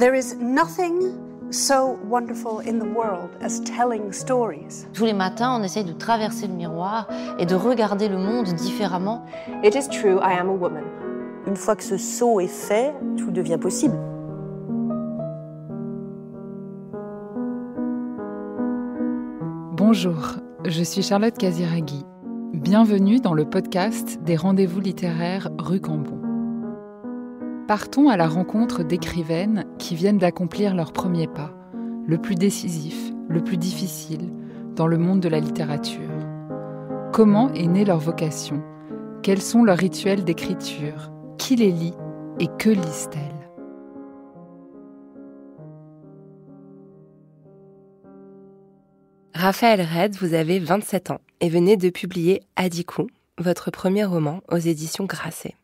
There is nothing so wonderful in the world as telling stories. Tous les matins, on essaye de traverser le miroir et de regarder le monde différemment. It is true, I am a woman. Une fois que ce saut est fait, tout devient possible. Bonjour, je suis Charlotte Casiraghi. Bienvenue dans le podcast des rendez-vous littéraires Rue Cambon. Partons à la rencontre d'écrivaines qui viennent d'accomplir leur premier pas, le plus décisif, le plus difficile, dans le monde de la littérature. Comment est née leur vocation ? Quels sont leurs rituels d'écriture ? Qui les lit et que lisent-elles ? Raphaëlle Redd, vous avez 27 ans et venez de publier Adicou, votre premier roman aux éditions Grasset.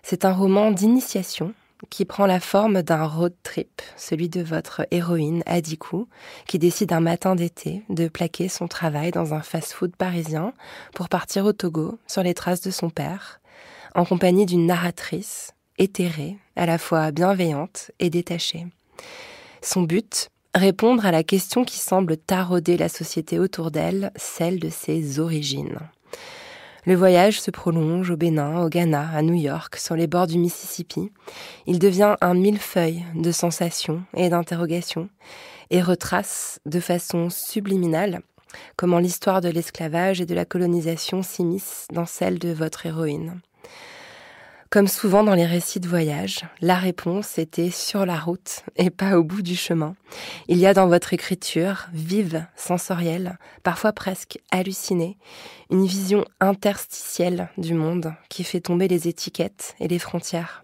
C'est un roman d'initiation qui prend la forme d'un road trip, celui de votre héroïne Adicou, qui décide un matin d'été de plaquer son travail dans un fast-food parisien pour partir au Togo sur les traces de son père, en compagnie d'une narratrice éthérée, à la fois bienveillante et détachée. Son but ? Répondre à la question qui semble tarauder la société autour d'elle, celle de ses origines. Le voyage se prolonge au Bénin, au Ghana, à New York, sur les bords du Mississippi. Il devient un millefeuille de sensations et d'interrogations et retrace de façon subliminale comment l'histoire de l'esclavage et de la colonisation s'immisce dans celle de votre héroïne. Comme souvent dans les récits de voyage, la réponse était sur la route et pas au bout du chemin. Il y a dans votre écriture, vive, sensorielle, parfois presque hallucinée, une vision interstitielle du monde qui fait tomber les étiquettes et les frontières.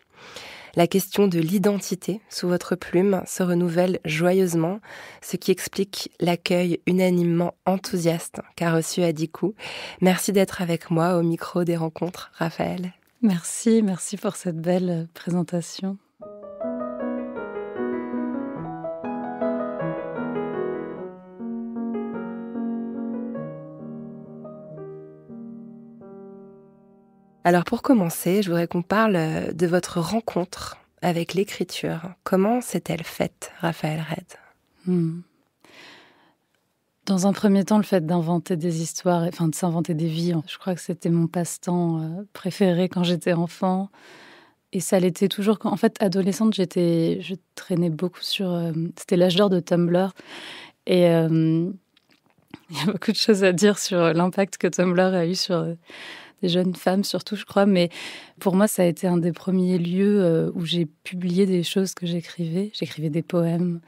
La question de l'identité sous votre plume se renouvelle joyeusement, ce qui explique l'accueil unanimement enthousiaste qu'a reçu Adicou. Merci d'être avec moi au micro des rencontres, Raphaëlle. Merci pour cette belle présentation. Alors pour commencer, je voudrais qu'on parle de votre rencontre avec l'écriture. Comment s'est-elle faite, Raphaëlle Redd ? Dans un premier temps, le fait d'inventer des histoires, enfin de s'inventer des vies, je crois que c'était mon passe-temps préféré quand j'étais enfant. Et ça l'était toujours quand, en fait, adolescente, je traînais beaucoup sur... c'était l'âge d'or de Tumblr. Et il y a beaucoup de choses à dire sur l'impact que Tumblr a eu sur des jeunes femmes, surtout, je crois. Mais pour moi, ça a été un des premiers lieux où j'ai publié des choses que j'écrivais. J'écrivais des poèmes.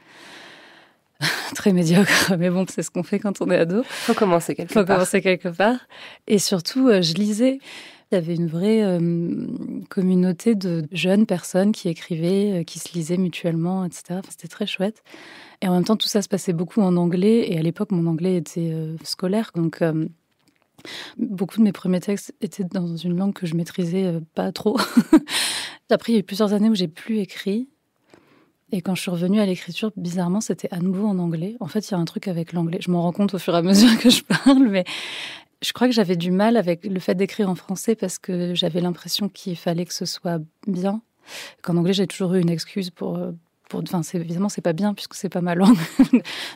Très médiocre, mais bon, c'est ce qu'on fait quand on est ado. Faut commencer quelque part. Et surtout, je lisais. Il y avait une vraie communauté de jeunes personnes qui écrivaient, qui se lisaient mutuellement, etc. Enfin, c'était très chouette. Et en même temps, tout ça se passait beaucoup en anglais. Et à l'époque, mon anglais était scolaire. Donc, beaucoup de mes premiers textes étaient dans une langue que je maîtrisais pas trop. Après, il y a eu plusieurs années où j'ai plus écrit. Et quand je suis revenue à l'écriture, bizarrement, c'était à nouveau en anglais. En fait, il y a un truc avec l'anglais. Je m'en rends compte au fur et à mesure que je parle, mais je crois que j'avais du mal avec le fait d'écrire en français parce que j'avais l'impression qu'il fallait que ce soit bien. Qu'en anglais, j'ai toujours eu une excuse enfin, évidemment, c'est pas bien puisque c'est pas ma langue.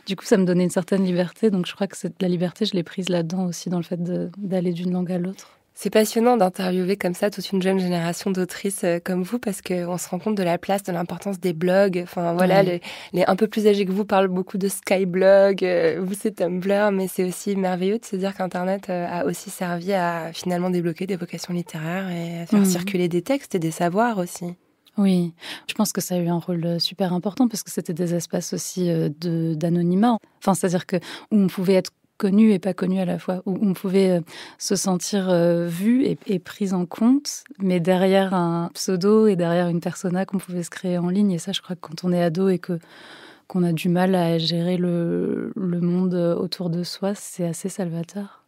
Du coup, ça me donnait une certaine liberté. Donc, je crois que la liberté, je l'ai prise là-dedans aussi, dans le fait d'aller d'une langue à l'autre. C'est passionnant d'interviewer comme ça toute une jeune génération d'autrices comme vous parce qu'on se rend compte de la place, de l'importance des blogs. Enfin voilà, les un peu plus âgés que vous parlent beaucoup de Skyblog, vous c'est Tumblr, mais c'est aussi merveilleux de se dire qu'Internet a aussi servi à finalement débloquer des vocations littéraires et à faire circuler des textes et des savoirs aussi. Oui, je pense que ça a eu un rôle super important parce que c'était des espaces aussi d'anonymat. Enfin, c'est-à-dire que où on pouvait être connu et pas connu à la fois, où on pouvait se sentir vu et prise en compte, mais derrière un pseudo et derrière une persona qu'on pouvait se créer en ligne. Et ça, je crois que quand on est ado et qu'on a du mal à gérer le monde autour de soi, c'est assez salvateur.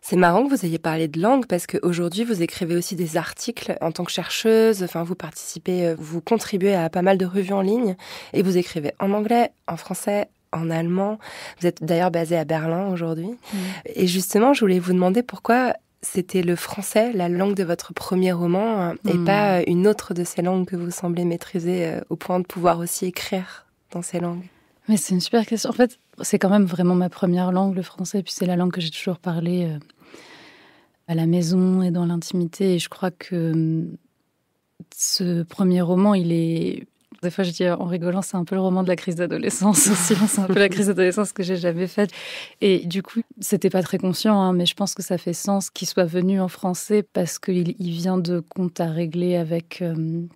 C'est marrant que vous ayez parlé de langue parce qu'aujourd'hui, vous écrivez aussi des articles en tant que chercheuse. Enfin, vous participez, vous contribuez à pas mal de revues en ligne et vous écrivez en anglais, en français, en allemand. Vous êtes d'ailleurs basée à Berlin aujourd'hui. Et justement, je voulais vous demander pourquoi c'était le français, la langue de votre premier roman, et pas une autre de ces langues que vous semblez maîtriser au point de pouvoir aussi écrire dans ces langues? Mais c'est une super question. En fait, c'est quand même vraiment ma première langue, le français, puis c'est la langue que j'ai toujours parlé à la maison et dans l'intimité. Et je crois que ce premier roman, il est... Des fois, je dis en rigolant, c'est un peu le roman de la crise d'adolescence aussi. C'est un peu la crise d'adolescence que j'ai jamais faite. Et du coup, c'était pas très conscient, hein, mais je pense que ça fait sens qu'il soit venu en français parce qu'il vient de comptes à régler avec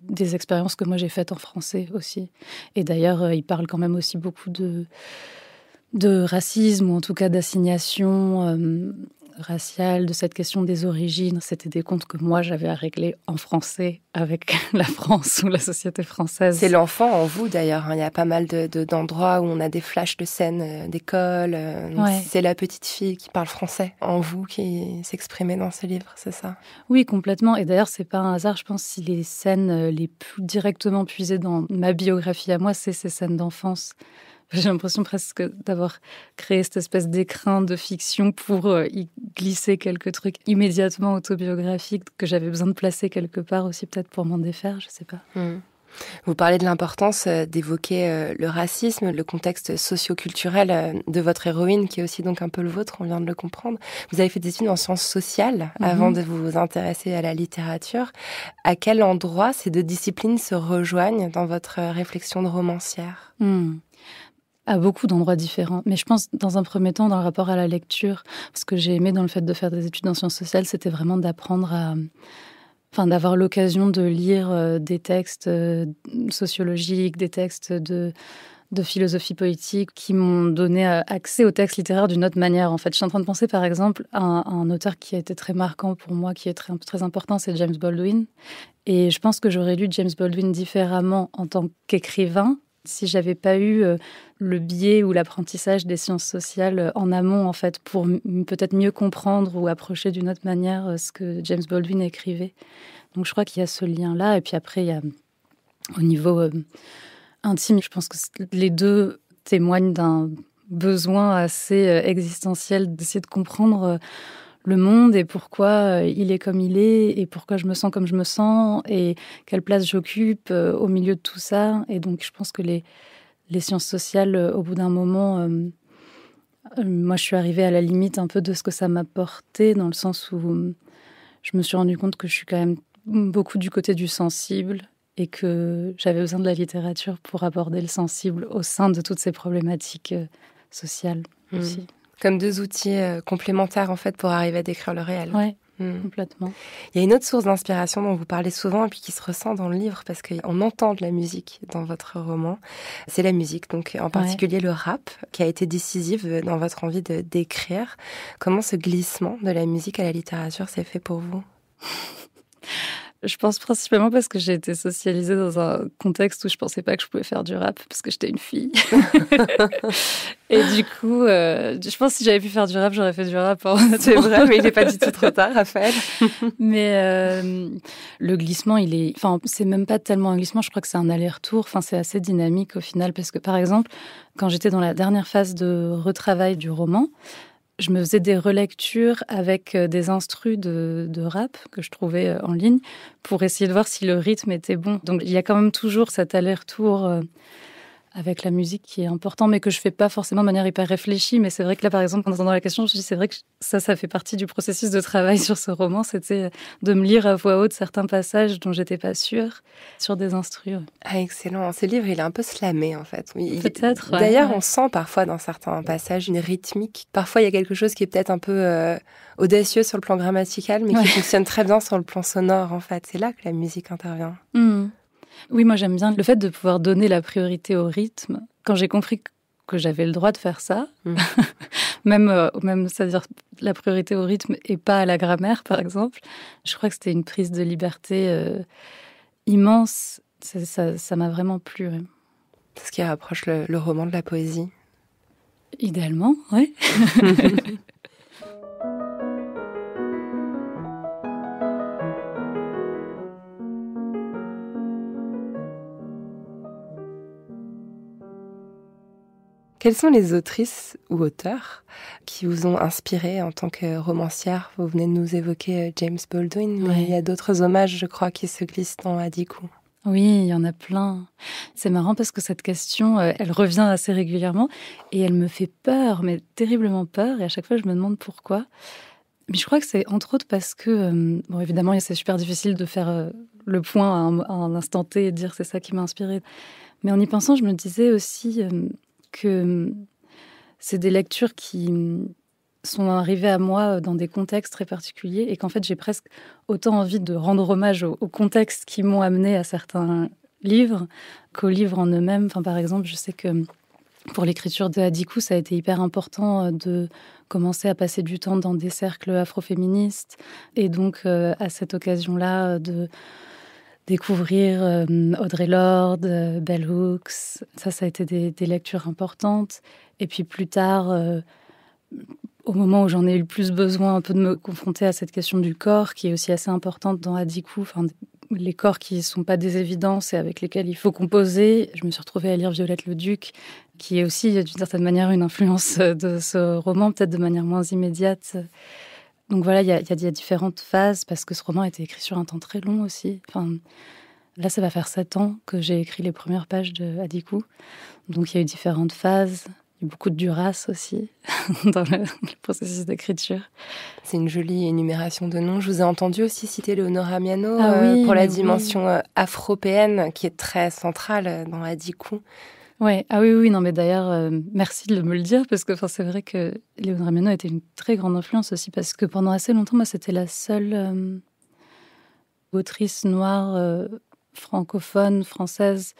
des expériences que moi j'ai faites en français aussi. Et d'ailleurs, il parle quand même aussi beaucoup de racisme, ou en tout cas d'assignation raciale, de cette question des origines. C'était des comptes que moi j'avais à régler en français avec la France ou la société française. C'est l'enfant en vous d'ailleurs, hein. Il y a pas mal d'endroits où on a des flashs de scènes d'école. Ouais. C'est la petite fille qui parle français en vous qui s'exprimait dans ce livre, c'est ça? Oui, complètement. Et d'ailleurs, c'est pas un hasard, je pense, si les scènes les plus directement puisées dans ma biographie à moi, c'est ces scènes d'enfance. J'ai l'impression presque d'avoir créé cette espèce d'écrin de fiction pour y glisser quelques trucs immédiatement autobiographiques que j'avais besoin de placer quelque part aussi, peut-être pour m'en défaire, je sais pas. Vous parlez de l'importance d'évoquer le racisme, le contexte socio-culturel de votre héroïne, qui est aussi donc un peu le vôtre, on vient de le comprendre. Vous avez fait des études en sciences sociales avant de vous intéresser à la littérature. À quel endroit ces deux disciplines se rejoignent dans votre réflexion de romancière? À beaucoup d'endroits différents. Mais je pense, dans un premier temps, dans le rapport à la lecture, ce que j'ai aimé dans le fait de faire des études en sciences sociales, c'était vraiment d'apprendre à... Enfin, d'avoir l'occasion de lire des textes sociologiques, des textes de philosophie politique qui m'ont donné accès aux textes littéraires d'une autre manière. En fait, je suis en train de penser, par exemple, à un auteur qui a été très marquant pour moi, qui est très important, c'est James Baldwin. Et je pense que j'aurais lu James Baldwin différemment en tant qu'écrivain si j'avais pas eu le biais ou l'apprentissage des sciences sociales en amont, en fait, pour peut-être mieux comprendre ou approcher d'une autre manière ce que James Baldwin écrivait. Donc je crois qu'il y a ce lien-là. Et puis après, il y a au niveau intime, je pense que les deux témoignent d'un besoin assez existentiel d'essayer de comprendre le monde et pourquoi il est comme il est et pourquoi je me sens comme je me sens et quelle place j'occupe au milieu de tout ça. Et donc, je pense que les sciences sociales, au bout d'un moment, moi, je suis arrivée à la limite un peu de ce que ça m'apportait, dans le sens où je me suis rendu compte que je suis quand même beaucoup du côté du sensible et que j'avais besoin de la littérature pour aborder le sensible au sein de toutes ces problématiques sociales aussi. Comme deux outils complémentaires, en fait, pour arriver à décrire le réel. Oui, complètement. Il y a une autre source d'inspiration dont vous parlez souvent et puis qui se ressent dans le livre, parce qu'on entend de la musique dans votre roman. C'est la musique, donc en particulier le rap, qui a été décisive dans votre envie d'écrire. Comment ce glissement de la musique à la littérature s'est fait pour vous? Je pense principalement parce que j'ai été socialisée dans un contexte où je pensais pas que je pouvais faire du rap parce que j'étais une fille. Et du coup, je pense que si j'avais pu faire du rap, j'aurais fait du rap. C'est vrai, mais il n'est pas du tout trop tard, Raphaël. Mais le glissement, c'est même pas tellement un glissement, je crois que c'est un aller-retour. Enfin, c'est assez dynamique au final parce que, par exemple, quand j'étais dans la dernière phase de retravail du roman, je me faisais des relectures avec des instrus de rap que je trouvais en ligne pour essayer de voir si le rythme était bon. Donc, il y a quand même toujours cet aller-retour avec la musique qui est important, mais que je fais pas forcément de manière hyper réfléchie. Mais c'est vrai que là, par exemple, en entendant la question, je me suis dit, c'est vrai que ça fait partie du processus de travail sur ce roman. C'était de me lire à voix haute certains passages dont j'étais pas sûre sur des instrus. Ah, excellent. Ce livre, il est un peu slamé, en fait. Peut-être. D'ailleurs, on sent parfois dans certains passages une rythmique. Parfois, il y a quelque chose qui est peut-être un peu audacieux sur le plan grammatical, mais qui fonctionne très bien sur le plan sonore, en fait. C'est là que la musique intervient. Oui, moi j'aime bien le fait de pouvoir donner la priorité au rythme. Quand j'ai compris que j'avais le droit de faire ça, même c'est-à-dire la priorité au rythme et pas à la grammaire, par exemple, je crois que c'était une prise de liberté immense. Ça m'a vraiment plu. Ouais. C'est ce qui rapproche le roman de la poésie. Idéalement, oui. Quelles sont les autrices ou auteurs qui vous ont inspiré en tant que romancière? Vous venez de nous évoquer James Baldwin, mais il y a d'autres hommages, je crois, qui se glissent dans Hadikou. Oui, il y en a plein. C'est marrant parce que cette question, elle revient assez régulièrement et elle me fait peur, mais terriblement peur. Et à chaque fois, je me demande pourquoi. Mais je crois que c'est entre autres parce que, bon, évidemment, c'est super difficile de faire le point à un instant T et de dire c'est ça qui m'a inspirée. Mais en y pensant, je me disais aussi que c'est des lectures qui sont arrivées à moi dans des contextes très particuliers et qu'en fait, j'ai presque autant envie de rendre hommage aux contextes qui m'ont amené à certains livres qu'aux livres en eux-mêmes. Enfin, par exemple, je sais que pour l'écriture de Hadikou, ça a été hyper important de commencer à passer du temps dans des cercles afroféministes et donc à cette occasion-là de découvrir Audre Lorde, Bell Hooks. Ça a été des lectures importantes. Et puis plus tard, au moment où j'en ai eu le plus besoin un peu de me confronter à cette question du corps, qui est aussi assez importante dans Hadikou, enfin, les corps qui ne sont pas des évidences et avec lesquels il faut composer. Je me suis retrouvée à lire Violette Leduc, qui est aussi d'une certaine manière une influence de ce roman, peut-être de manière moins immédiate. Donc voilà, il y a différentes phases, parce que ce roman a été écrit sur un temps très long aussi. Enfin, là, ça va faire 7 ans que j'ai écrit les premières pages de Hadikou. Donc il y a eu différentes phases. Il y a eu beaucoup de Duras aussi dans le processus d'écriture. C'est une jolie énumération de noms. Je vous ai entendu aussi citer Léonora Miano pour la dimension afropéenne qui est très centrale dans Hadikou. Ouais. Ah oui, non, mais d'ailleurs, merci de me le dire, parce que c'est vrai que Léonora Miano a été une très grande influence aussi, parce que pendant assez longtemps, moi, c'était la seule autrice noire francophone, française,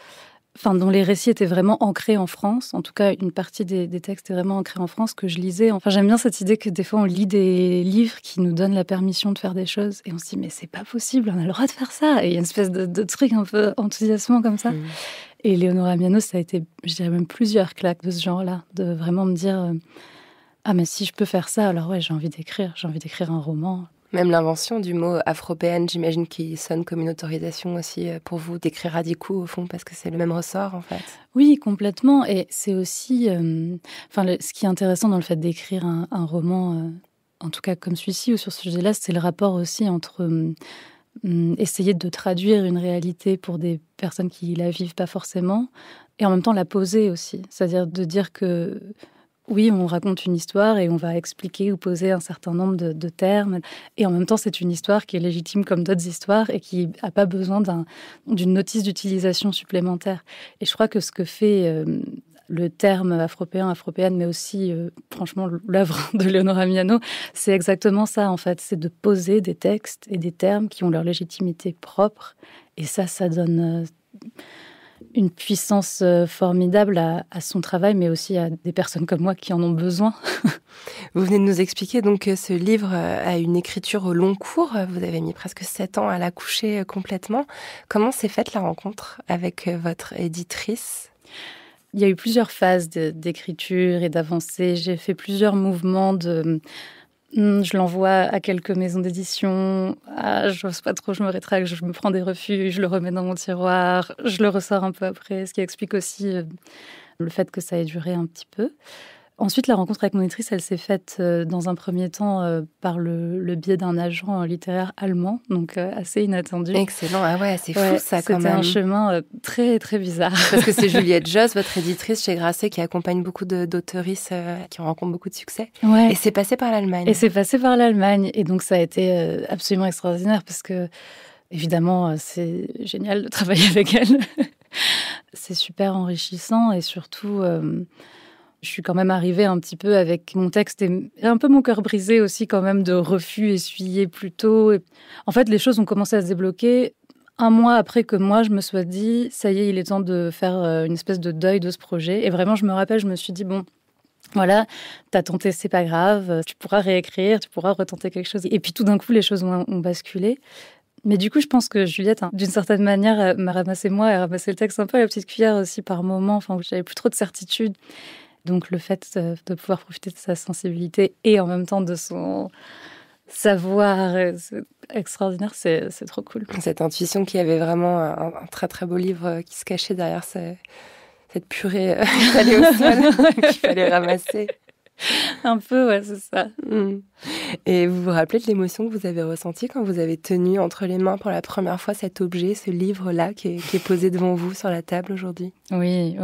dont les récits étaient vraiment ancrés en France. En tout cas, une partie des textes est vraiment ancrée en France, que je lisais. Enfin, j'aime bien cette idée que des fois, on lit des livres qui nous donnent la permission de faire des choses, et on se dit, mais c'est pas possible, on a le droit de faire ça. Et il y a une espèce de truc un peu enthousiasmant comme ça. Et Léonora Miano, ça a été, je dirais même plusieurs claques de ce genre-là, de vraiment me dire ah, mais si je peux faire ça, alors ouais, j'ai envie d'écrire un roman. Même l'invention du mot afropéenne, j'imagine qu'il sonne comme une autorisation aussi pour vous d'écrire Hadikou, au fond, parce que c'est le même ressort, en fait. Oui, complètement. Et c'est aussi... ce qui est intéressant dans le fait d'écrire un roman, en tout cas comme celui-ci, ou sur ce sujet-là, c'est le rapport aussi entre... essayer de traduire une réalité pour des personnes qui la vivent pas forcément, et en même temps la poser aussi. C'est-à-dire de dire que oui, on raconte une histoire et on va expliquer ou poser un certain nombre de termes, et en même temps c'est une histoire qui est légitime comme d'autres histoires et qui n'a pas besoin d'une notice d'utilisation supplémentaire. Et je crois que ce que fait le terme afropéenne, mais aussi, franchement, l'œuvre de Léonora Miano, c'est exactement ça, en fait. C'est de poser des textes et des termes qui ont leur légitimité propre. Et ça donne une puissance formidable à son travail, mais aussi à des personnes comme moi qui en ont besoin. Vous venez de nous expliquer donc que ce livre a une écriture au long cours. Vous avez mis presque 7 ans à l'accoucher complètement. Comment s'est faite la rencontre avec votre éditrice ? Il y a eu plusieurs phases d'écriture et d'avancée. J'ai fait plusieurs mouvements je l'envoie à quelques maisons d'édition. J'ose pas trop, je me rétracte, je me prends des refus, je le remets dans mon tiroir, je le ressors un peu après, ce qui explique aussi le fait que ça ait duré un petit peu. Ensuite, la rencontre avec mon éditrice, elle s'est faite dans un premier temps par le biais d'un agent littéraire allemand, donc assez inattendu. Excellent, ah ouais, c'est fou ça quand même. C'était un chemin très, très bizarre. Parce que c'est Juliette Josse, votre éditrice chez Grasset, qui accompagne beaucoup d'auteuristes qui rencontrent beaucoup de succès. Ouais. Et c'est passé par l'Allemagne. Et donc ça a été absolument extraordinaire, parce que, évidemment, c'est génial de travailler avec elle. C'est super enrichissant, et surtout... je suis quand même arrivée un petit peu avec mon texte et un peu mon cœur brisé aussi quand même de refus essuyés plus tôt. Et en fait, les choses ont commencé à se débloquer 1 mois après que moi, je me sois dit, ça y est, il est temps de faire une espèce de deuil de ce projet. Et vraiment, je me rappelle, je me suis dit, bon, voilà, t'as tenté, c'est pas grave, tu pourras réécrire, tu pourras retenter quelque chose. Et puis tout d'un coup, les choses ont basculé. Mais du coup, je pense que Juliette, d'une certaine manière, m'a ramassé moi et a ramassé le texte un peu à la petite cuillère aussi par moments, où j'avais plus trop de certitude. Donc le fait de pouvoir profiter de sa sensibilité et en même temps de son savoir, c'est extraordinaire, c'est trop cool. Cette intuition qu'il y avait vraiment un très très beau livre qui se cachait derrière cette purée étalée au sol qu'il fallait ramasser. Un peu, ouais, c'est ça. Et vous vous rappelez de l'émotion que vous avez ressentie quand vous avez tenu entre les mains pour la première fois cet objet, ce livre-là qui est posé devant vous sur la table aujourd'hui? Oui.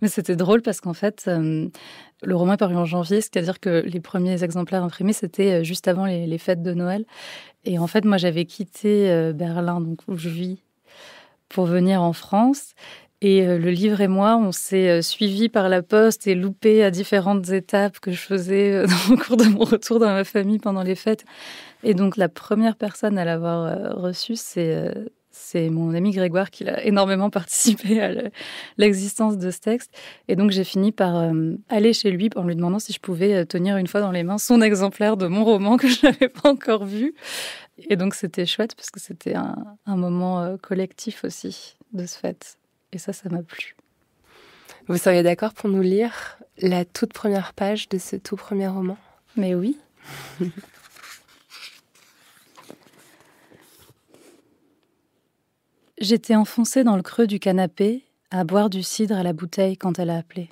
Mais c'était drôle parce qu'en fait, le roman est paru en janvier, c'est-à-dire que les premiers exemplaires imprimés, c'était juste avant les fêtes de Noël. Et en fait, moi, j'avais quitté Berlin, donc où je vis, pour venir en France. Et le livre et moi, on s'est suivis par la poste et loupés à différentes étapes que je faisais au cours de mon retour dans ma famille pendant les fêtes. Et donc, la première personne à l'avoir reçu, c'est mon ami Grégoire qui a énormément participé à l'existence de ce texte. Et donc, j'ai fini par aller chez lui en lui demandant si je pouvais tenir une fois dans les mains son exemplaire de mon roman que je n'avais pas encore vu. Et donc, c'était chouette parce que c'était un moment collectif aussi de ce fait. Et ça m'a plu. Vous seriez d'accord pour nous lire la toute première page de ce tout premier roman? Mais oui. J'étais enfoncée dans le creux du canapé à boire du cidre à la bouteille quand elle a appelé.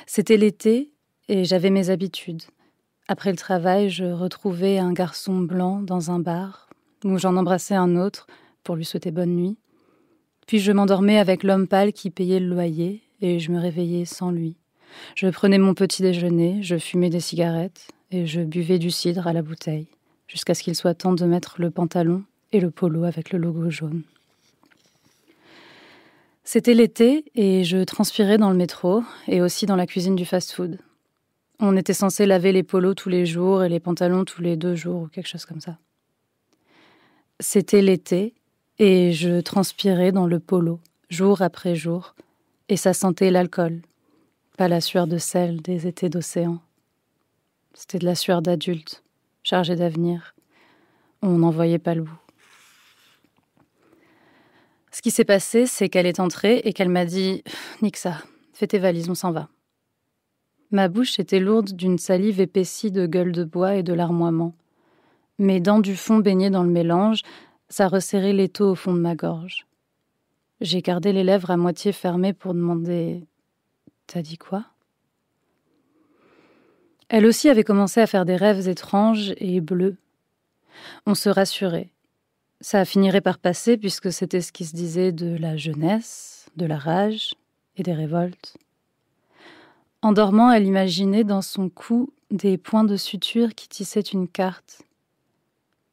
C'était l'été et j'avais mes habitudes. Après le travail, je retrouvais un garçon blanc dans un bar où j'en embrassais un autre pour lui souhaiter bonne nuit. Puis je m'endormais avec l'homme pâle qui payait le loyer et je me réveillais sans lui. Je prenais mon petit déjeuner, je fumais des cigarettes et je buvais du cidre à la bouteille jusqu'à ce qu'il soit temps de mettre le pantalon et le polo avec le logo jaune. C'était l'été et je transpirais dans le métro et aussi dans la cuisine du fast-food. On était censé laver les polos tous les jours et les pantalons tous les 2 jours ou quelque chose comme ça. C'était l'été et je transpirais dans le polo, jour après jour, et ça sentait l'alcool, pas la sueur de sel des étés d'océan. C'était de la sueur d'adulte, chargée d'avenir. On n'en voyait pas le bout. Ce qui s'est passé, c'est qu'elle est entrée et qu'elle m'a dit « Nique ça, fais tes valises, on s'en va ». Ma bouche était lourde d'une salive épaissie de gueule de bois et de larmoiement. Mes dents du fond baignées dans le mélange, ça resserrait l'étau au fond de ma gorge. J'ai gardé les lèvres à moitié fermées pour demander « T'as dit quoi ?» Elle aussi avait commencé à faire des rêves étranges et bleus. On se rassurait. Ça finirait par passer puisque c'était ce qui se disait de la jeunesse, de la rage et des révoltes. En dormant, elle imaginait dans son cou des points de suture qui tissaient une carte.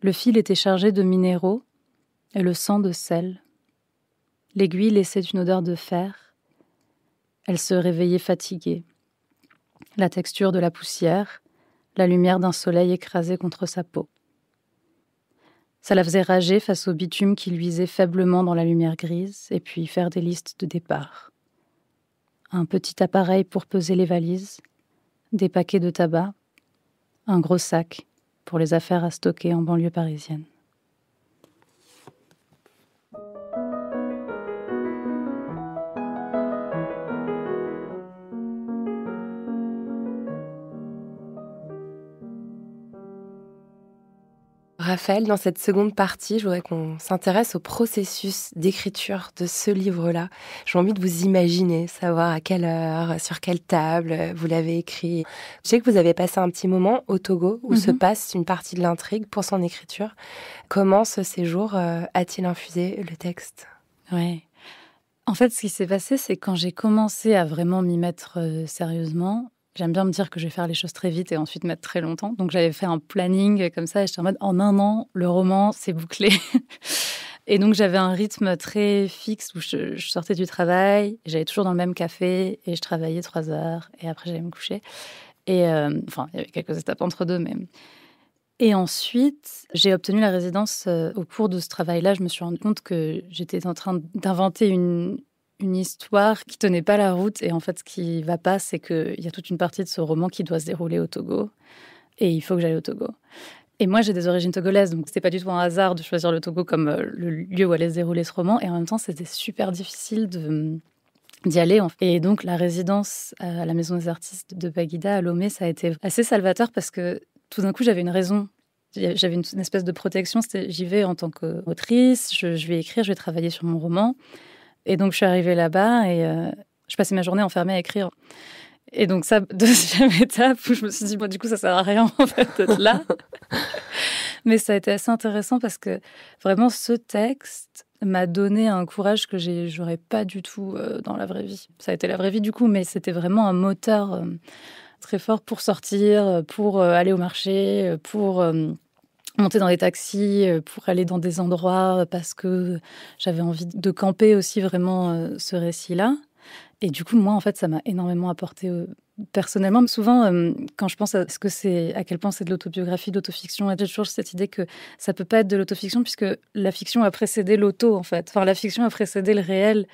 Le fil était chargé de minéraux et le sang de sel. L'aiguille laissait une odeur de fer. Elle se réveillait fatiguée. La texture de la poussière, la lumière d'un soleil écrasé contre sa peau. Ça la faisait rager face au bitume qui luisait faiblement dans la lumière grise et puis faire des listes de départ. Un petit appareil pour peser les valises, des paquets de tabac, un gros sac pour les affaires à stocker en banlieue parisienne. Raphaël, dans cette seconde partie, je voudrais qu'on s'intéresse au processus d'écriture de ce livre-là. J'ai envie de vous imaginer, savoir à quelle heure, sur quelle table vous l'avez écrit. Je sais que vous avez passé un petit moment au Togo où se passe une partie de l'intrigue pour son écriture. Comment ce séjour a-t-il infusé le texte ? Ouais. En fait, ce qui s'est passé, c'est quand j'ai commencé à vraiment m'y mettre sérieusement. J'aime bien me dire que je vais faire les choses très vite et ensuite mettre très longtemps. Donc, j'avais fait un planning comme ça et j'étais en mode, en 1 an, le roman, c'est bouclé. Et donc, j'avais un rythme très fixe où je sortais du travail, j'allais toujours dans le même café et je travaillais 3 heures et après, j'allais me coucher. Et enfin, il y avait quelques étapes entre deux, mais... Et ensuite, j'ai obtenu la résidence. Au cours de ce travail-là, je me suis rendu compte que j'étais en train d'inventer une histoire qui tenait pas la route. Et en fait, ce qui va pas, c'est qu'il y a toute une partie de ce roman qui doit se dérouler au Togo. Et il faut que j'aille au Togo. Et moi, j'ai des origines togolaises, donc c'était pas du tout un hasard de choisir le Togo comme le lieu où allait se dérouler ce roman. Et en même temps, c'était super difficile d'y aller. Et donc, la résidence à la Maison des Artistes de Baguida, à Lomé, ça a été assez salvateur parce que tout d'un coup, j'avais une raison. J'avais une espèce de protection. J'y vais en tant qu'autrice, je vais écrire, je vais travailler sur mon roman. Et donc, je suis arrivée là-bas et je passais ma journée enfermée à écrire. Et donc ça, deuxième étape où je me suis dit, du coup, ça sert à rien en fait d'être là. Mais ça a été assez intéressant parce que vraiment, ce texte m'a donné un courage que j'aurais pas du tout dans la vraie vie. Ça a été la vraie vie du coup, mais c'était vraiment un moteur très fort pour sortir, pour aller au marché, pour monter dans les taxis, pour aller dans des endroits parce que j'avais envie de camper aussi vraiment ce récit-là. Et du coup, moi, en fait, ça m'a énormément apporté personnellement. Souvent, quand je pense à quel point c'est de l'autobiographie, de l'autofiction, j'ai toujours cette idée que ça peut pas être de l'autofiction puisque la fiction a précédé l'auto, en fait. Enfin, la fiction a précédé le réel.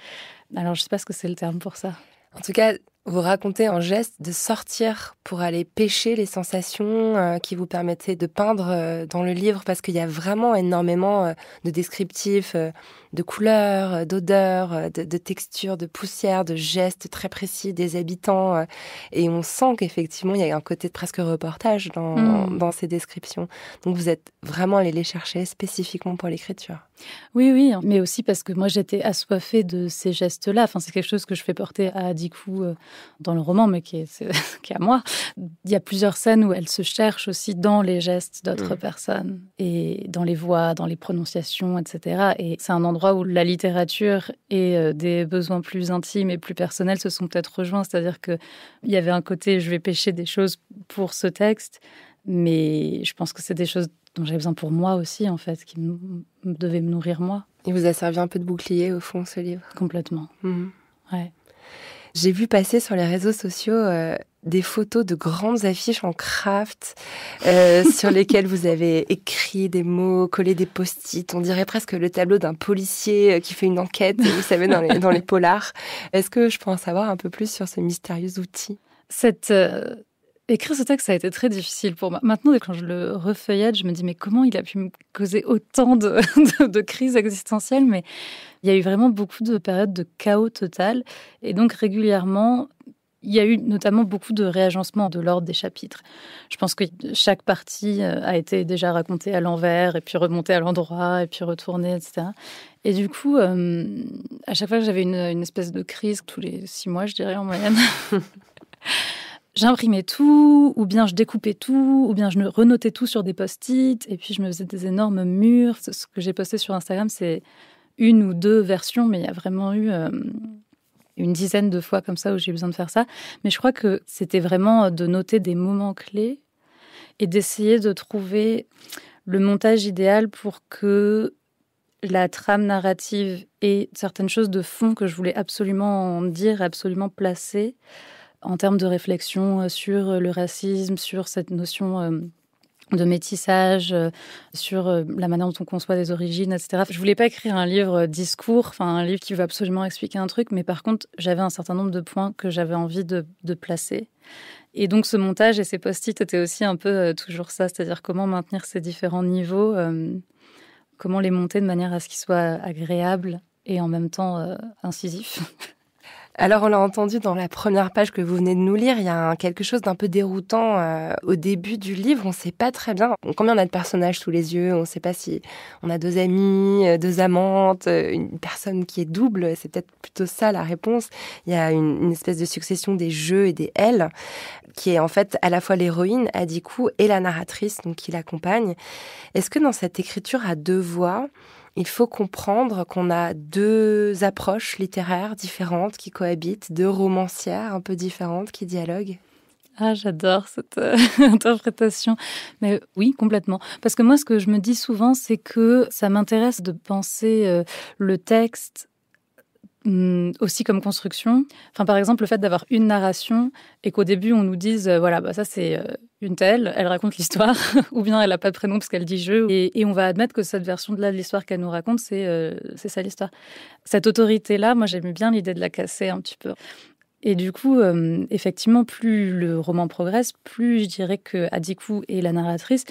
Alors, je sais pas ce que c'est le terme pour ça. En tout cas, vous racontez en geste de sortir pour aller pêcher les sensations qui vous permettaient de peindre dans le livre, parce qu'il y a vraiment énormément de descriptifs, de couleurs, d'odeurs, de textures, de poussière, de gestes très précis des habitants. Et on sent qu'effectivement, il y a un côté presque reportage dans ces descriptions. Donc vous êtes vraiment allé les chercher spécifiquement pour l'écriture. Oui, mais aussi parce que moi, j'étais assoiffée de ces gestes-là. Enfin, c'est quelque chose que je fais porter à Adikou dans le roman, mais qui est à moi. Il y a plusieurs scènes où elle se cherche aussi dans les gestes d'autres personnes et dans les voix, dans les prononciations, etc. Et c'est un endroit où la littérature et des besoins plus intimes et plus personnels se sont peut-être rejoints. C'est-à-dire qu'il y avait un côté, je vais pêcher des choses pour ce texte, mais je pense que c'est des choses dont j'avais besoin pour moi aussi, en fait, qui devaient me nourrir moi. Il vous a servi un peu de bouclier, au fond, ce livre. Complètement. Ouais. J'ai vu passer sur les réseaux sociaux des photos de grandes affiches en craft sur lesquelles vous avez écrit des mots, collé des post-it. On dirait presque le tableau d'un policier qui fait une enquête, vous savez, dans les polars. Est-ce que je peux en savoir un peu plus sur ce mystérieux outil ? Écrire ce texte, ça a été très difficile pour moi. Maintenant, quand je le refeuillette, je me dis, mais comment il a pu me causer autant de crises existentielles ? Mais il y a eu vraiment beaucoup de périodes de chaos total. Et donc, régulièrement, il y a eu notamment beaucoup de réagencements de l'ordre des chapitres. Je pense que chaque partie a été déjà racontée à l'envers, et puis remontée à l'endroit, et puis retournée, etc. Et du coup, à chaque fois que j'avais une espèce de crise, tous les 6 mois, je dirais, en moyenne... J'imprimais tout, ou bien je découpais tout, ou bien je renotais tout sur des post-it, et puis je me faisais des énormes murs. Ce que j'ai posté sur Instagram, c'est 1 ou 2 versions, mais il y a vraiment eu une dizaine de fois comme ça où j'ai eu besoin de faire ça. Mais je crois que c'était vraiment de noter des moments clés et d'essayer de trouver le montage idéal pour que la trame narrative et certaines choses de fond que je voulais absolument dire, absolument placer, en termes de réflexion sur le racisme, sur cette notion de métissage, sur la manière dont on conçoit des origines, etc. Je voulais pas écrire un livre discours, enfin un livre qui veut absolument expliquer un truc, mais par contre, j'avais un certain nombre de points que j'avais envie de placer. Et donc, ce montage et ces post-it étaient aussi un peu toujours ça, c'est-à-dire comment maintenir ces différents niveaux, comment les monter de manière à ce qu'ils soient agréables et en même temps incisifs. Alors, on l'a entendu dans la première page que vous venez de nous lire, il y a quelque chose d'un peu déroutant au début du livre. On ne sait pas très bien combien on a de personnages sous les yeux. On ne sait pas si on a 2 amies, 2 amantes, une personne qui est double. C'est peut-être plutôt ça la réponse. Il y a une espèce de succession des jeux et des elles, qui est en fait à la fois l'héroïne, Adikou, et la narratrice, donc qui l'accompagne. Est-ce que dans cette écriture à 2 voix, il faut comprendre qu'on a 2 approches littéraires différentes qui cohabitent, 2 romancières un peu différentes qui dialoguent? Ah, j'adore cette interprétation. Mais oui, complètement. Parce que moi, ce que je me dis souvent, c'est que ça m'intéresse de penser le texte aussi comme construction. Enfin, par exemple, le fait d'avoir une narration et qu'au début, on nous dise, voilà, ça c'est une telle, elle raconte l'histoire, ou bien elle n'a pas de prénom parce qu'elle dit « je », et on va admettre que cette version-là de l'histoire qu'elle nous raconte, c'est ça l'histoire. Cette autorité-là, moi, j'aimais bien l'idée de la casser un petit peu. Et du coup, effectivement, plus le roman progresse, plus je dirais que Adikou et la narratrice,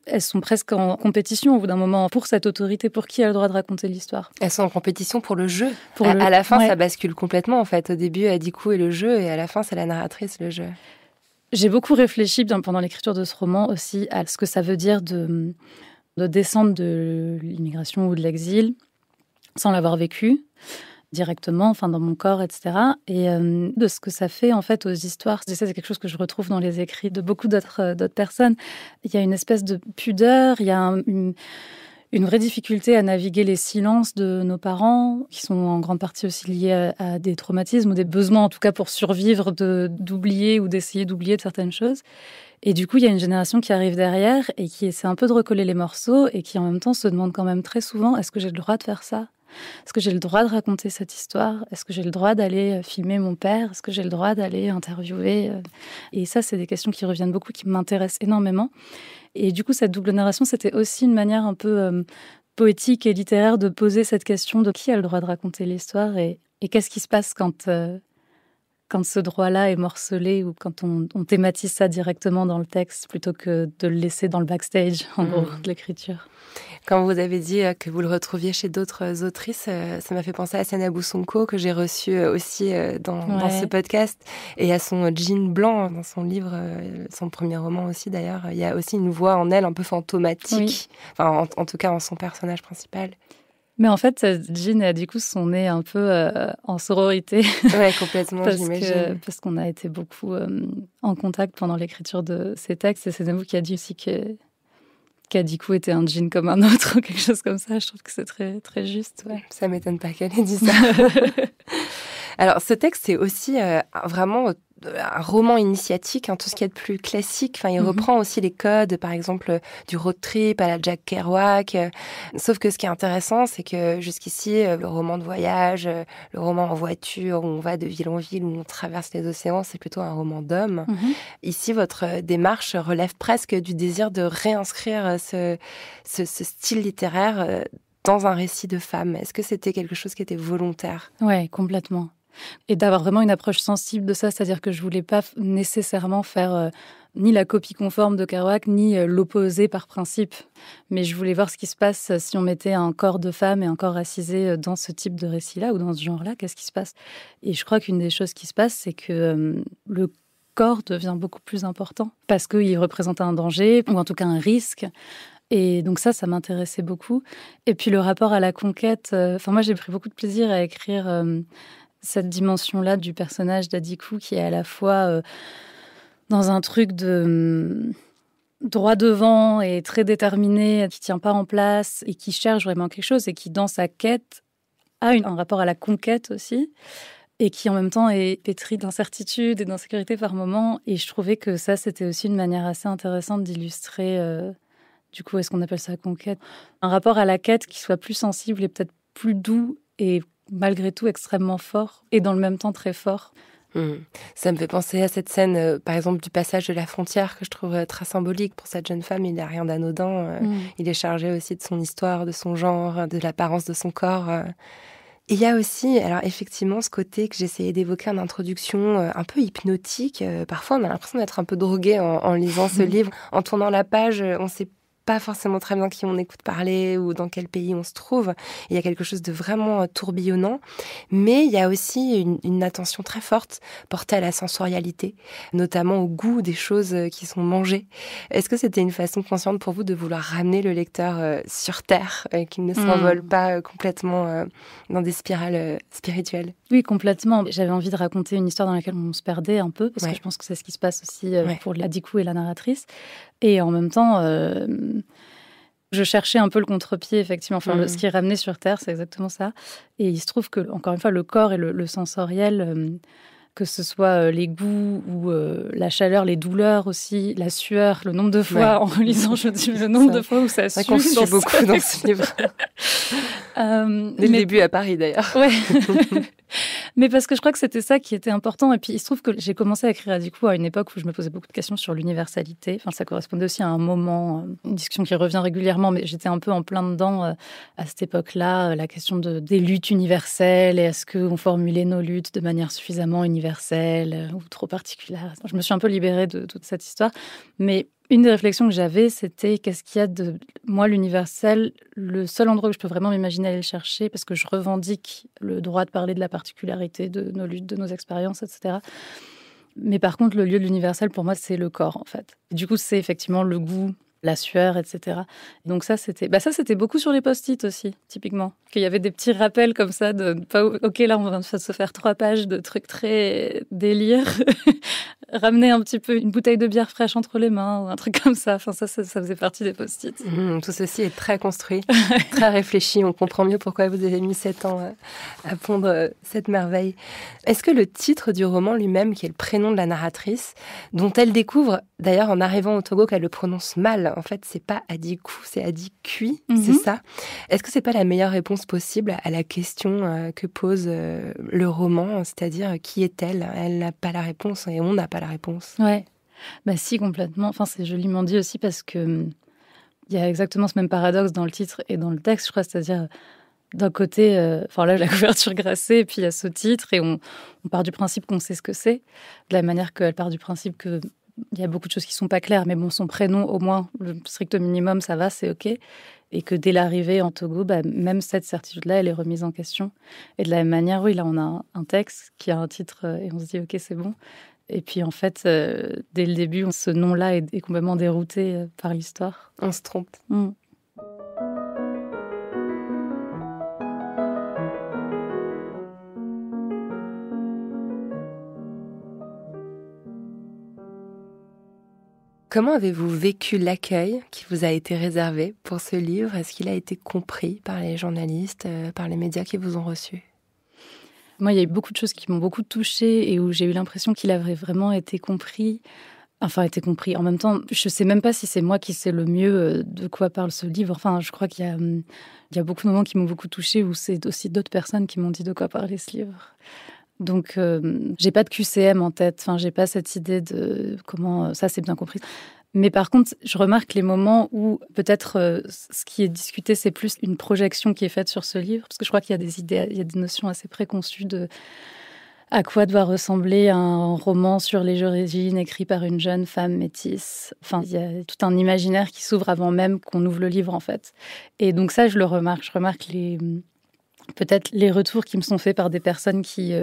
elles sont presque en compétition au bout d'un moment pour cette autorité, pour qui a le droit de raconter l'histoire. Elles sont en compétition pour le jeu. À la fin, ça bascule complètement, en fait. Au début, Adikou est le jeu, et à la fin, c'est la narratrice le jeu. J'ai beaucoup réfléchi pendant l'écriture de ce roman aussi à ce que ça veut dire de descendre de l'immigration ou de l'exil sans l'avoir vécu. directement, dans mon corps, etc. Et de ce que ça fait en fait aux histoires. Ça, c'est quelque chose que je retrouve dans les écrits de beaucoup d'autres personnes. Il y a une espèce de pudeur, il y a une vraie difficulté à naviguer les silences de nos parents, qui sont en grande partie aussi liés à des traumatismes ou des besoins, en tout cas pour survivre, d'oublier ou d'essayer d'oublier de certaines choses. Et du coup, il y a une génération qui arrive derrière et qui essaie un peu de recoller les morceaux et qui en même temps se demande quand même très souvent, est-ce que j'ai le droit de faire ça ? Est-ce que j'ai le droit de raconter cette histoire ? Est-ce que j'ai le droit d'aller filmer mon père ? Est-ce que j'ai le droit d'aller interviewer ? Et ça, c'est des questions qui reviennent beaucoup, qui m'intéressent énormément. Et du coup, cette double narration, c'était aussi une manière un peu poétique et littéraire de poser cette question de qui a le droit de raconter l'histoire et qu'est-ce qui se passe quand ce droit-là est morcelé ou quand on thématise ça directement dans le texte plutôt que de le laisser dans le backstage, en gros, de l'écriture. Quand vous avez dit que vous le retrouviez chez d'autres autrices, ça m'a fait penser à Sana Boussonko, que j'ai reçue aussi dans ce podcast, et à son jean blanc, dans son livre, son premier roman aussi d'ailleurs. Il y a aussi une voix en elle un peu fantomatique, en tout cas en son personnage principal. Mais en fait, Jean et Adicou sont nés un peu en sororité. Oui, complètement, j'imagine. Parce qu'on a été beaucoup en contact pendant l'écriture de ces textes. Et c'est Zemmour qui a dit aussi qu'Adicou était un Jean comme un autre, ou quelque chose comme ça. Je trouve que c'est très, très juste. Ouais. Ça ne m'étonne pas qu'elle ait dit ça. Alors, ce texte, c'est aussi vraiment un roman initiatique, tout ce qui est de plus classique. Il reprend aussi les codes, par exemple, du road trip à la Jack Kerouac. Sauf que ce qui est intéressant, c'est que jusqu'ici, le roman de voyage, le roman en voiture, où on va de ville en ville, où on traverse les océans, c'est plutôt un roman d'homme. Ici, votre démarche relève presque du désir de réinscrire ce style littéraire dans un récit de femme. Est-ce que c'était quelque chose qui était volontaire ? Ouais, complètement. Et d'avoir vraiment une approche sensible de ça, c'est-à-dire que je voulais pas nécessairement faire ni la copie conforme de Kerouac, ni l'opposé par principe. Mais je voulais voir ce qui se passe si on mettait un corps de femme et un corps racisé dans ce type de récit-là ou dans ce genre-là. Qu'est-ce qui se passe ? Et je crois qu'une des choses qui se passe, c'est que le corps devient beaucoup plus important parce qu'il représente un danger ou en tout cas un risque. Et donc ça m'intéressait beaucoup. Et puis le rapport à la conquête, moi j'ai pris beaucoup de plaisir à écrire cette dimension-là du personnage d'Adicou qui est à la fois dans un truc de droit devant et très déterminé, qui tient pas en place et qui cherche vraiment quelque chose et qui, dans sa quête, a un rapport à la conquête aussi et qui, en même temps, est pétri d'incertitude et d'insécurité par moments. Et je trouvais que ça, c'était aussi une manière assez intéressante d'illustrer, du coup, est-ce qu'on appelle ça conquête ? Un rapport à la quête qui soit plus sensible et peut-être plus doux et malgré tout extrêmement fort et dans le même temps très fort. Ça me fait penser à cette scène, par exemple, du passage de la frontière que je trouve très symbolique pour cette jeune femme. Il n'a rien d'anodin. Il est chargé aussi de son histoire, de son genre, de l'apparence de son corps. Et il y a aussi, alors effectivement, ce côté que j'essayais d'évoquer en introduction, un peu hypnotique. Parfois, on a l'impression d'être un peu drogué en lisant ce livre. En tournant la page, on sait pas forcément très bien qui on écoute parler ou dans quel pays on se trouve. Il y a quelque chose de vraiment tourbillonnant, mais il y a aussi une attention très forte portée à la sensorialité, notamment au goût des choses qui sont mangées. Est-ce que c'était une façon consciente pour vous de vouloir ramener le lecteur sur Terre, qu'il ne s'envole pas complètement dans des spirales spirituelles ? Oui, complètement. J'avais envie de raconter une histoire dans laquelle on se perdait un peu, parce que je pense que c'est ce qui se passe aussi pour Adicou et la narratrice. Et en même temps, je cherchais un peu le contre-pied, effectivement. Ce qui est ramené sur Terre, c'est exactement ça. Et il se trouve que, encore une fois, le corps et le sensoriel, que ce soit les goûts ou la chaleur, les douleurs aussi, la sueur, le nombre de fois, en relisant, je dis le nombre de fois où ça sue. On sue beaucoup dans ce livre. Dès le début à Paris, d'ailleurs. Ouais. Mais parce que je crois que c'était ça qui était important. Et puis, il se trouve que j'ai commencé à écrire Adicou à une époque où je me posais beaucoup de questions sur l'universalité. Ça correspondait aussi à un moment, une discussion qui revient régulièrement, mais j'étais un peu en plein dedans à cette époque-là. La question des luttes universelles et est-ce qu'on formulait nos luttes de manière suffisamment universelle ou trop particulière. Je me suis un peu libérée de toute cette histoire. Mais une des réflexions que j'avais, c'était qu'est-ce qu'il y a de... Moi, l'universel, le seul endroit où je peux vraiment m'imaginer aller le chercher, parce que je revendique le droit de parler de la particularité de nos luttes, de nos expériences, etc. Mais par contre, le lieu de l'universel, pour moi, c'est le corps, en fait. Et du coup, c'est effectivement le goût la sueur, etc. Donc ça, c'était beaucoup sur les post-it aussi, typiquement. Qu'il y avait des petits rappels comme ça de pas, ok, là, on va se faire 3 pages de trucs très délire. Ramener un petit peu une bouteille de bière fraîche entre les mains ou un truc comme ça. Enfin, ça faisait partie des post-it. Tout ceci est très construit, très réfléchi. On comprend mieux pourquoi vous avez mis 7 ans à pondre cette merveille. Est-ce que le titre du roman lui-même, qui est le prénom de la narratrice, dont elle découvre, d'ailleurs, en arrivant au Togo, qu'elle le prononce mal, en fait, c'est pas Adikou, c'est Adikui, c'est ça. Est-ce que c'est pas la meilleure réponse possible à la question que pose le roman, c'est-à-dire qui est-elle ? Elle n'a pas la réponse et on n'a pas la réponse. Ouais, si, complètement. Enfin, c'est joliment dit aussi parce que il y a exactement ce même paradoxe dans le titre et dans le texte, je crois, c'est-à-dire d'un côté, là, la couverture grassée, et puis il y a ce titre et on part du principe qu'on sait ce que c'est, de la manière qu'elle part du principe que il y a beaucoup de choses qui sont pas claires, mais bon, son prénom, au moins, le strict minimum, ça va, c'est OK. Et que dès l'arrivée en Togo, même cette certitude-là, elle est remise en question. Et de la même manière, oui, là, on a un texte qui a un titre et on se dit OK, c'est bon. Et puis, en fait, dès le début, ce nom-là est complètement dérouté par l'histoire. On se trompe. Comment avez-vous vécu l'accueil qui vous a été réservé pour ce livre ? Est-ce qu'il a été compris par les journalistes, par les médias qui vous ont reçus ? Moi, il y a eu beaucoup de choses qui m'ont beaucoup touchée et où j'ai eu l'impression qu'il avait vraiment été compris. Enfin, été compris. En même temps, je ne sais même pas si c'est moi qui sais le mieux de quoi parle ce livre. Enfin, je crois qu'il y a beaucoup de moments qui m'ont beaucoup touchée où c'est aussi d'autres personnes qui m'ont dit de quoi parlait ce livre. Donc, j'ai pas de QCM en tête. Enfin, j'ai pas cette idée de comment ça c'est bien compris. Mais par contre, je remarque les moments où peut-être ce qui est discuté, c'est plus une projection qui est faite sur ce livre, parce que je crois qu'il y a des idées, il y a des notions assez préconçues de à quoi doit ressembler un roman sur les origines écrit par une jeune femme métisse. Enfin, il y a tout un imaginaire qui s'ouvre avant même qu'on ouvre le livre, en fait. Et donc ça, je le remarque. Je remarque peut-être les retours qui me sont faits par des personnes qui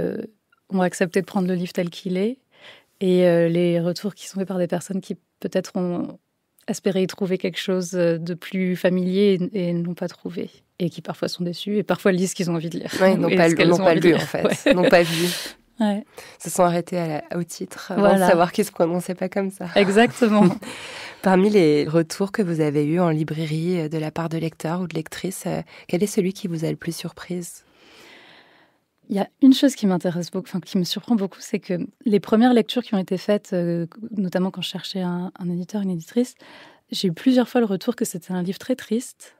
ont accepté de prendre le livre tel qu'il est et les retours qui sont faits par des personnes qui peut-être ont espéré y trouver quelque chose de plus familier et ne l'ont pas trouvé. Et qui parfois sont déçus et parfois lisent ce qu'ils ont envie de lire. Oui, n'ont pas lu en fait, ouais. N'ont pas vu. Ouais. Se sont arrêtés au titre avant de savoir qu'ils ne se prononçaient pas comme ça. Exactement. Parmi les retours que vous avez eus en librairie de la part de lecteurs ou de lectrices, quel est celui qui vous a le plus surprise ? Il y a une chose qui m'intéresse beaucoup, enfin qui me surprend beaucoup, c'est que les premières lectures qui ont été faites, notamment quand je cherchais un éditeur, une éditrice, j'ai eu plusieurs fois le retour que c'était un livre très triste.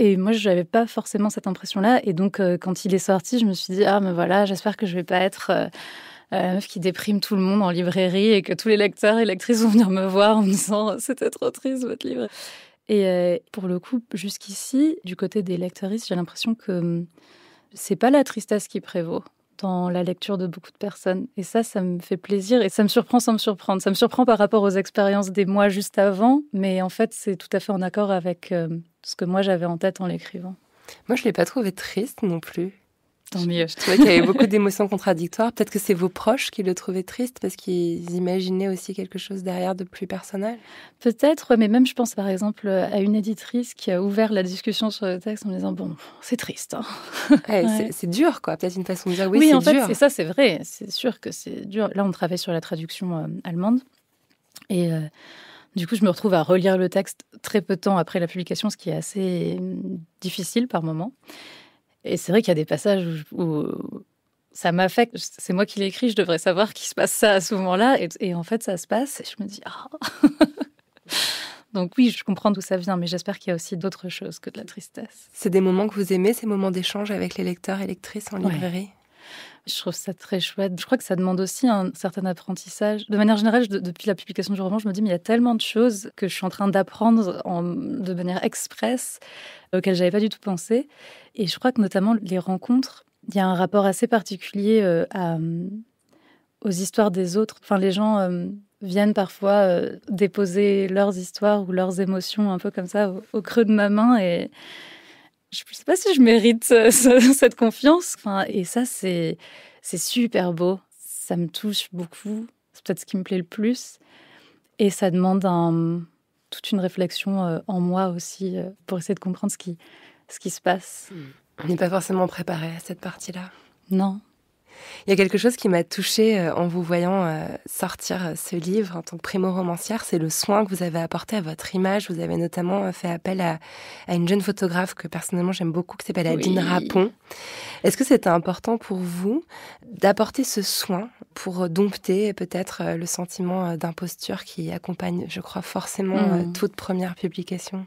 Et moi, je n'avais pas forcément cette impression-là. Et donc, quand il est sorti, je me suis dit, mais voilà, j'espère que je ne vais pas être la meuf qui déprime tout le monde en librairie et que tous les lecteurs et lectrices vont venir me voir en me disant, c'était trop triste votre livre. Et pour le coup, jusqu'ici, du côté des lectrices, j'ai l'impression que c'est pas la tristesse qui prévaut dans la lecture de beaucoup de personnes. Et ça me fait plaisir et ça me surprend sans me surprendre. Ça me surprend par rapport aux expériences des mois juste avant, mais en fait, c'est tout à fait en accord avec ce que moi j'avais en tête en l'écrivant. Moi, je ne l'ai pas trouvé triste non plus. Tant mieux. Je trouvais qu'il y avait beaucoup d'émotions contradictoires. Peut-être que c'est vos proches qui le trouvaient triste parce qu'ils imaginaient aussi quelque chose derrière de plus personnel. Peut-être, ouais, mais même je pense par exemple à une éditrice qui a ouvert la discussion sur le texte en me disant bon, c'est triste. Hein. Ouais. C'est dur, quoi. Peut-être une façon de dire oui, c'est en dur. Fait, et ça c'est vrai. C'est sûr que c'est dur. Là, on travaille sur la traduction allemande et du coup, je me retrouve à relire le texte très peu de temps après la publication, ce qui est assez difficile par moment. Et c'est vrai qu'il y a des passages où ça m'affecte. C'est moi qui l'ai écrit, je devrais savoir qu'il se passe ça à ce moment-là. Et en fait, ça se passe et je me dis Donc oui, je comprends d'où ça vient, mais j'espère qu'il y a aussi d'autres choses que de la tristesse. C'est des moments que vous aimez, ces moments d'échange avec les lecteurs et lectrices en librairie ? Je trouve ça très chouette. Je crois que ça demande aussi un certain apprentissage. De manière générale, depuis la publication du roman, je me dis, mais il y a tellement de choses que je suis en train d'apprendre de manière express, auxquelles je n'avais pas du tout pensé. Et je crois que notamment les rencontres, il y a un rapport assez particulier aux histoires des autres. Enfin, les gens viennent parfois déposer leurs histoires ou leurs émotions un peu comme ça au creux de ma main et je ne sais pas si je mérite cette confiance. Enfin, et ça, c'est super beau. Ça me touche beaucoup. C'est peut-être ce qui me plaît le plus. Et ça demande toute une réflexion en moi aussi pour essayer de comprendre ce qui se passe. On n'est pas forcément préparé à cette partie-là. Non. Il y a quelque chose qui m'a touchée en vous voyant sortir ce livre en tant que primo-romancière, c'est le soin que vous avez apporté à votre image. Vous avez notamment fait appel à une jeune photographe que personnellement j'aime beaucoup, qui s'appelle Adeline Rapon. Est-ce que c'était important pour vous d'apporter ce soin pour dompter peut-être le sentiment d'imposture qui accompagne, je crois, forcément toute première publication ?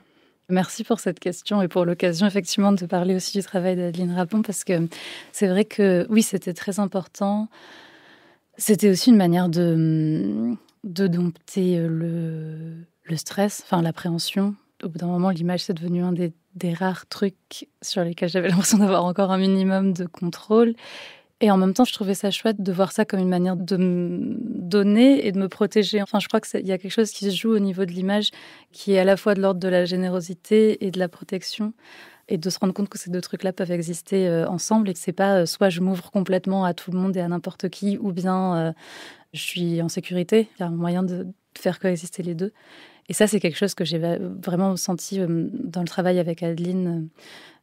Merci pour cette question et pour l'occasion effectivement de parler aussi du travail d'Adeline Rapon, parce que c'est vrai que oui, c'était très important. C'était aussi une manière de dompter le stress, enfin l'appréhension. Au bout d'un moment, l'image, c'est devenu un des rares trucs sur lesquels j'avais l'impression d'avoir encore un minimum de contrôle. Et en même temps, je trouvais ça chouette de voir ça comme une manière de me donner et de me protéger. Enfin, je crois qu'il y a quelque chose qui se joue au niveau de l'image qui est à la fois de l'ordre de la générosité et de la protection. Et de se rendre compte que ces deux trucs-là peuvent exister ensemble et que c'est pas soit je m'ouvre complètement à tout le monde et à n'importe qui, ou bien je suis en sécurité. Il y a un moyen de faire coexister les deux. Et ça, c'est quelque chose que j'ai vraiment senti dans le travail avec Adeline.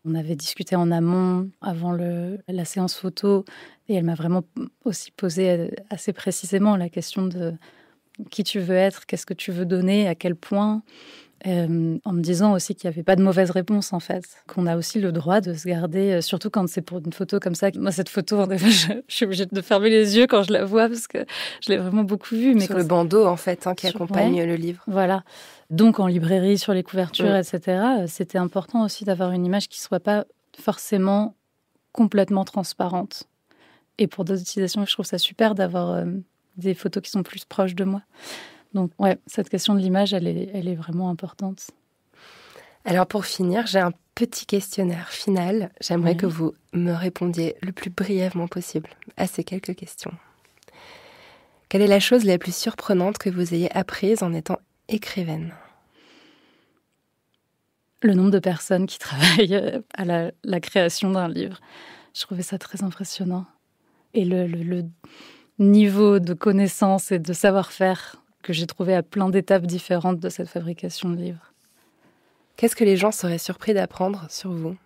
On avait discuté en amont, avant la séance photo, et elle m'a vraiment aussi posé assez précisément la question de qui tu veux être, qu'est-ce que tu veux donner, à quel point, en me disant aussi qu'il n'y avait pas de mauvaise réponse, en fait. Qu'on a aussi le droit de se garder, surtout quand c'est pour une photo comme ça. Moi, cette photo, des fois, je suis obligée de fermer les yeux quand je la vois, parce que je l'ai vraiment beaucoup vue. Mais sur le bandeau, en fait, qui accompagne le livre. Voilà. Donc, en librairie, sur les couvertures, etc., c'était important aussi d'avoir une image qui ne soit pas forcément complètement transparente. Et pour d'autres utilisations, je trouve ça super d'avoir des photos qui sont plus proches de moi. Donc, ouais, cette question de l'image, elle est vraiment importante. Alors, pour finir, j'ai un petit questionnaire final. J'aimerais que vous me répondiez le plus brièvement possible à ces quelques questions. Quelle est la chose la plus surprenante que vous ayez apprise en étant écrivaine? Le nombre de personnes qui travaillent à la création d'un livre. Je trouvais ça très impressionnant. Et le niveau de connaissance et de savoir-faire que j'ai trouvé à plein d'étapes différentes de cette fabrication de livres. Qu'est-ce que les gens seraient surpris d'apprendre sur vous?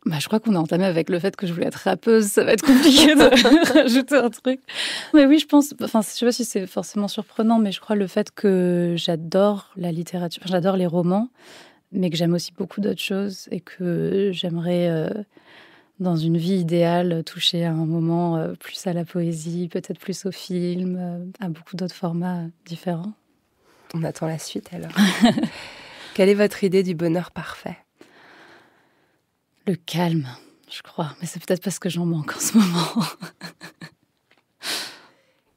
Je crois qu'on a entamé avec le fait que je voulais être rappeuse. Ça va être compliqué de rajouter un truc. Mais oui, je pense... Enfin, je ne sais pas si c'est forcément surprenant, mais je crois le fait que j'adore la littérature, j'adore les romans, mais que j'aime aussi beaucoup d'autres choses et que j'aimerais, dans une vie idéale, toucher à un moment plus à la poésie, peut-être plus au film, à beaucoup d'autres formats différents. On attend la suite alors. Quelle est votre idée du bonheur parfait? Le calme, je crois. Mais c'est peut-être parce que j'en manque en ce moment.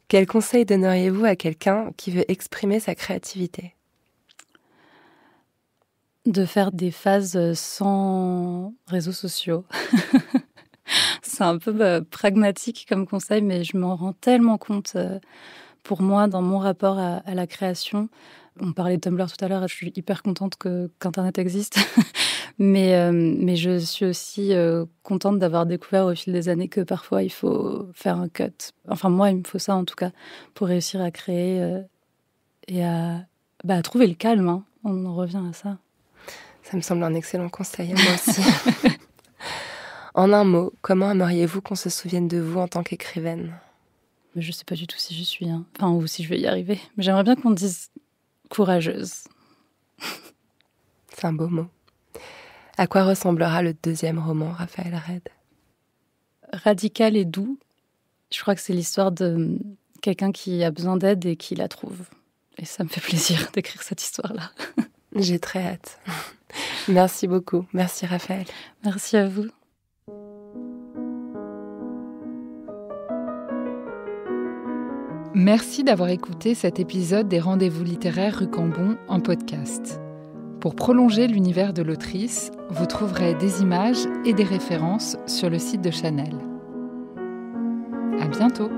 Quel conseil donneriez-vous à quelqu'un qui veut exprimer sa créativité? De faire des phases sans réseaux sociaux. C'est un peu pragmatique comme conseil, mais je m'en rends tellement compte pour moi dans mon rapport à la création. On parlait de Tumblr tout à l'heure, je suis hyper contente qu'Internet existe. Mais je suis aussi contente d'avoir découvert au fil des années que parfois il faut faire un cut. Enfin, moi, il me faut ça en tout cas pour réussir à créer et à trouver le calme. Hein. On en revient à ça. Ça me semble un excellent conseil, moi aussi. En un mot, comment aimeriez-vous qu'on se souvienne de vous en tant qu'écrivaine? Je ne sais pas du tout si j'y suis, hein. Enfin, ou si je vais y arriver. Mais j'aimerais bien qu'on dise courageuse. C'est un beau mot. À quoi ressemblera le deuxième roman, Raphaël Red? Radical et doux. Je crois que c'est l'histoire de quelqu'un qui a besoin d'aide et qui la trouve. Et ça me fait plaisir d'écrire cette histoire-là. J'ai très hâte. Merci beaucoup. Merci Raphaël. Merci à vous. Merci d'avoir écouté cet épisode des Rendez-vous littéraires rue Cambon en podcast. Pour prolonger l'univers de l'autrice, vous trouverez des images et des références sur le site de Chanel. À bientôt!